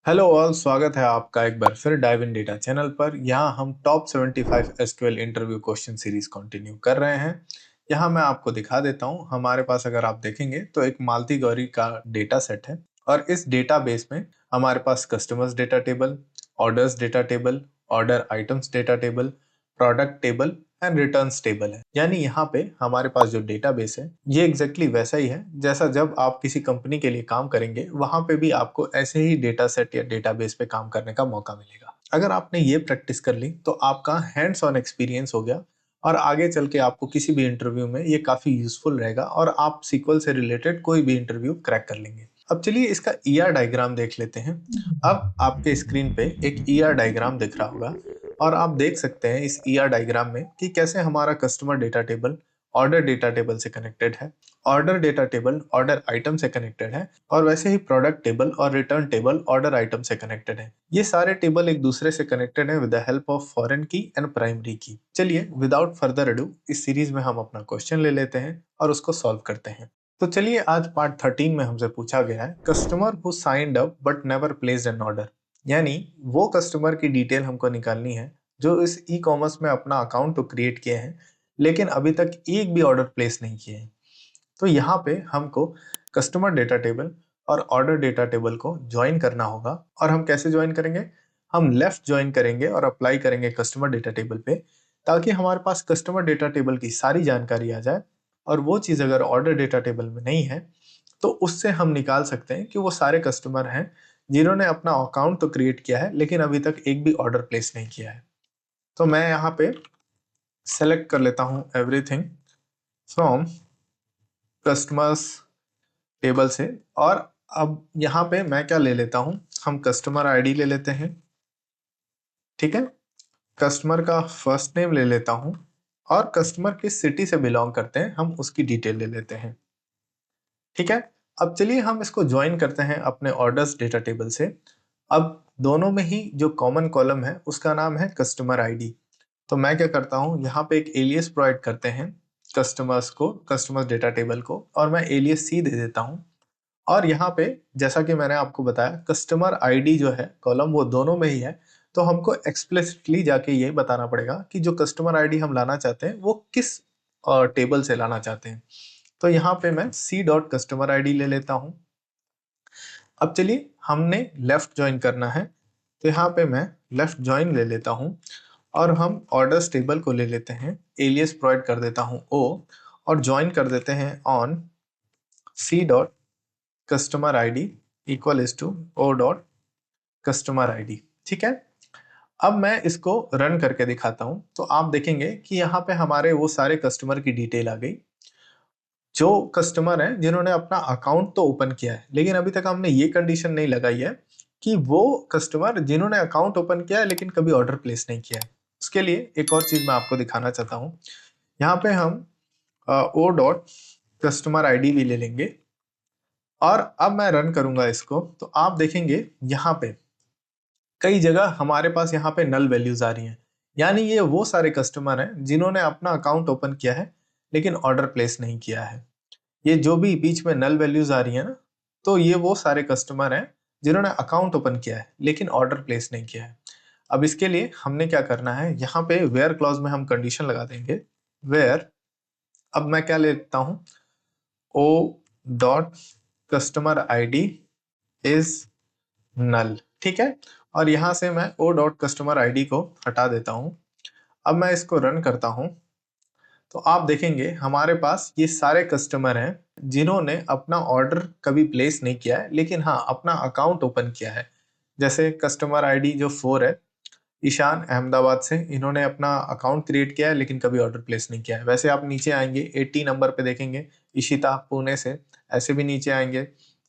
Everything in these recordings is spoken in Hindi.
हेलो ऑल, स्वागत है आपका एक बार फिर डाइव इन डेटा चैनल पर। यहाँ हम top 75 SQL interview question series continue कर रहे हैं। यहाँ मैं आपको दिखा देता हूँ, हमारे पास अगर आप देखेंगे तो एक मालती गौरी का डेटा सेट है और इस डेटा बेस में हमारे पास customers data table, orders data table, order items data table, product table and returns table है। यानी यहाँ पे हमारे पास जो डेटाबेस है ये एग्जैक्टली वैसा ही है जैसा जब आप किसी कंपनी के लिए काम करेंगे वहां पे भी आपको ऐसे ही डेटा सेट या डेटाबेस पे काम करने का मौका मिलेगा। अगर आपने ये प्रैक्टिस कर ली तो आपका हैंड्स ऑन एक्सपीरियंस हो गया और आगे चल के आपको किसी भी इंटरव्यू में ये काफी यूजफुल रहेगा और आप सीक्वल से रिलेटेड कोई भी इंटरव्यू क्रैक कर लेंगे। अब चलिए इसका ईआर डायग्राम देख लेते हैं। अब आपके स्क्रीन पे एक ईआर डायग्राम दिख रहा होगा और आप देख सकते हैं इस ईआर डायग्राम में कि कैसे हमारा customer data table order data table से कनेक्टेड है, order data table order item से कनेक्टेड है और वैसे ही प्रोडक्ट टेबल और रिटर्न टेबल ऑर्डर आइटम से कनेक्टेड है। ये सारे टेबल एक दूसरे से कनेक्टेड है with the help of foreign की एंड प्राइमरी की। चलिए विदाउट फर्दर अडू इस सीरीज में हम अपना क्वेश्चन ले लेते हैं और उसको सॉल्व करते हैं। तो चलिए आज पार्ट 13 में हमसे पूछा गया है customer who signed up but never placed an order. यानी वो कस्टमर की डिटेल हमको निकालनी है जो इस ई कॉमर्स में अपना अकाउंट तो क्रिएट किए हैं लेकिन अभी तक एक भी ऑर्डर प्लेस नहीं किए हैं। तो यहाँ पे हमको कस्टमर डेटा टेबल और ऑर्डर डेटा टेबल को ज्वाइन करना होगा। और हम कैसे ज्वाइन करेंगे? हम लेफ्ट ज्वाइन करेंगे और अप्लाई करेंगे कस्टमर डेटा टेबल पे ताकि हमारे पास कस्टमर डेटा टेबल की सारी जानकारी आ जाए और वो चीज़ अगर ऑर्डर डेटा टेबल में नहीं है तो उससे हम निकाल सकते हैं कि वो सारे कस्टमर हैं जिन्होंने अपना अकाउंट तो क्रिएट किया है लेकिन अभी तक एक भी ऑर्डर प्लेस नहीं किया है। तो मैं यहाँ पे सेलेक्ट कर लेता हूँ एवरीथिंग फ्रॉम कस्टमर्स टेबल से। और अब यहाँ पे मैं क्या ले लेता हूँ, हम कस्टमर आईडी ले लेते हैं। ठीक है, कस्टमर का फर्स्ट नेम ले लेता हूँ और कस्टमर किस सिटी से बिलोंग करते हैं हम उसकी डिटेल ले लेते हैं। ठीक है, अब चलिए हम इसको ज्वाइन करते हैं अपने ऑर्डर्स डेटा टेबल से। अब दोनों में ही जो कॉमन कॉलम है उसका नाम है कस्टमर आईडी। तो मैं क्या करता हूँ, यहाँ पे एक एलियस प्रोवाइड करते हैं कस्टमर्स को, कस्टमर्स डेटा टेबल को, और मैं एलियस सी दे देता हूँ। और यहाँ पे जैसा कि मैंने आपको बताया कस्टमर आईडी जो है कॉलम वो दोनों में ही है। तो हमको एक्सप्लिसिटली जाके ये बताना पड़ेगा कि जो कस्टमर आईडी हम लाना चाहते हैं वो किस टेबल से लाना चाहते हैं। तो यहाँ पे मैं सी डॉट कस्टमर आईडी ले लेता हूँ। अब चलिए हमने लेफ्ट ज्वाइन करना है तो यहाँ पे मैं लेफ्ट ज्वाइन ले लेता हूँ और हम ऑर्डर्स टेबल को ले लेते हैं, एलियस प्रोवाइड कर देता हूँ ओ और ज्वाइन कर देते हैं on C dot customer ID equal is to O dot customer ID. ठीक है, अब मैं इसको रन करके दिखाता हूं तो आप देखेंगे कि यहाँ पे हमारे वो सारे कस्टमर की डिटेल आ गई जो कस्टमर हैं जिन्होंने अपना अकाउंट तो ओपन किया है लेकिन अभी तक हमने ये कंडीशन नहीं लगाई है कि वो कस्टमर जिन्होंने अकाउंट ओपन किया है लेकिन कभी ऑर्डर प्लेस नहीं किया है। उसके लिए एक और चीज मैं आपको दिखाना चाहता हूँ। यहाँ पे हम ओ डॉट कस्टमर आईडी भी ले लेंगे और अब मैं रन करूंगा इसको तो आप देखेंगे यहाँ पे कई जगह हमारे पास यहाँ पे नल वैल्यूज आ रही हैं। यानी ये वो सारे कस्टमर हैं जिन्होंने अपना अकाउंट ओपन किया है लेकिन ऑर्डर प्लेस नहीं किया है। ये जो भी बीच में नल वैल्यूज आ रही है ना, तो ये वो सारे कस्टमर हैं जिन्होंने अकाउंट ओपन किया है लेकिन ऑर्डर प्लेस नहीं किया है। अब इसके लिए हमने क्या करना है, यहाँ पे वेयर क्लॉज में हम कंडीशन लगा देंगे वेयर। अब मैं क्या लेता हूँ, O dot customer ID is null. ठीक है, और यहां से मैं ओ डॉट कस्टमर आईडी को हटा देता हूं। अब मैं इसको रन करता हूं तो आप देखेंगे हमारे पास ये सारे कस्टमर हैं जिन्होंने अपना ऑर्डर कभी प्लेस नहीं किया है लेकिन हाँ अपना अकाउंट ओपन किया है। जैसे कस्टमर आईडी जो 4 है, ईशान अहमदाबाद से, इन्होंने अपना अकाउंट क्रिएट किया है लेकिन कभी ऑर्डर प्लेस नहीं किया है। वैसे आप नीचे आएंगे 80 नंबर पे देखेंगे इशिता पुणे से, ऐसे भी नीचे आएंगे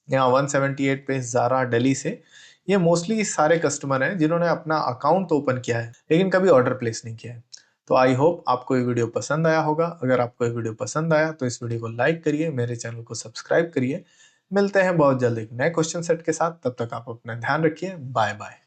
यहाँ 178 पे जारा दिल्ली से। ये मोस्टली सारे कस्टमर हैं जिन्होंने अपना अकाउंट तो ओपन किया है लेकिन कभी ऑर्डर प्लेस नहीं किया है। तो आई होप आपको ये वीडियो पसंद आया होगा। अगर आपको ये वीडियो पसंद आया तो इस वीडियो को लाइक करिए, मेरे चैनल को सब्सक्राइब करिए। मिलते हैं बहुत जल्द एक नए क्वेश्चन सेट के साथ, तब तक आप अपना ध्यान रखिए। Bye bye.